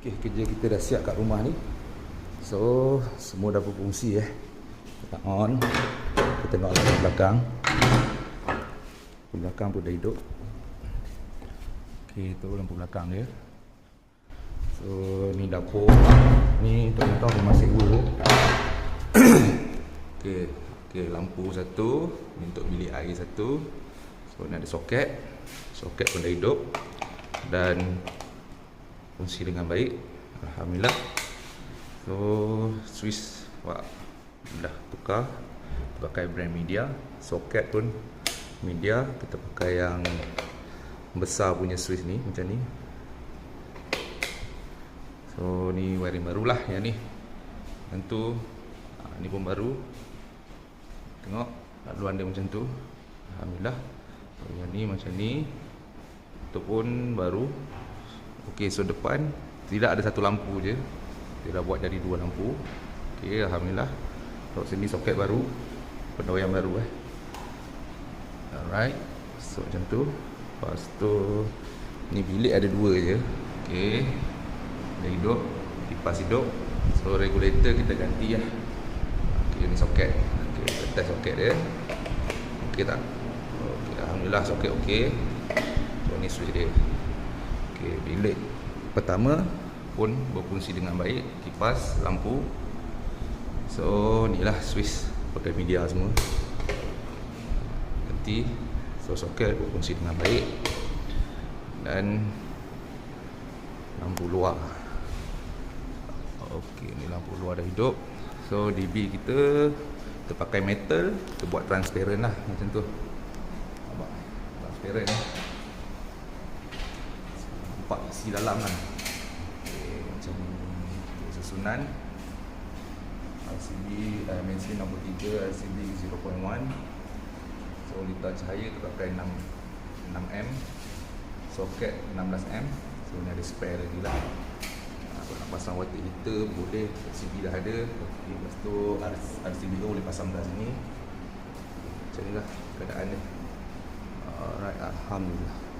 Okay, kerja kita dah siap kat rumah ni. So, semua dah berfungsi Kita on. Kita tengok lampu belakang. Lampu belakang pun dah hidup. Okay, tu lampu belakang dia. So, ni dapur. Ni contoh rumah sewa. Okay, lampu satu. Ni untuk bilik air satu. So, ni ada soket. Soket pun dah hidup. Dan fungsi dengan baik, alhamdulillah. So switch dah tukar, pakai brand Media. Soket pun Media, kita pakai yang besar punya switch ni, macam ni. So ni wiring barulah yang ni. Tentu ni pun baru. Tengok laluan dia macam tu, alhamdulillah. So, yang ni macam ni, itu pun baru. Okey, so depan tidak ada satu lampu je. Dia dah buat jadi dua lampu. Okey, alhamdulillah. Kat sini soket baru, pendoyan baru Alright. So macam tu. Lepas tu ni bilik ada dua je. Okey. Dah hidup, kipas hidup. So regulator kita ganti Okey, ni soket. Okey, kita test soket dia. Okey tak? Okey, alhamdulillah soket okey. So ni switch dia. Okay, bilik pertama pun berfungsi dengan baik, kipas, lampu. So inilah switch pakai Media semua. Ganti. So soket berfungsi dengan baik. Dan lampu luar. Okey, ni lampu luar dah hidup. So DB kita pakai metal, kita buat transparent lah macam tu. Nampak? Transparent nampak isi dalam kan. Okay, macam susunan RCB dimensi nombor 3, RCB 0.1. So litar cahaya tu pakai 6M, soket 16M. So ni ada spare lagi lah. Kalau nak pasang water heater boleh, RCB dah ada. Okay, lepas tu RCB tu boleh pasang belah sini. Macam ni lah keadaan dia. Alright, alhamdulillah.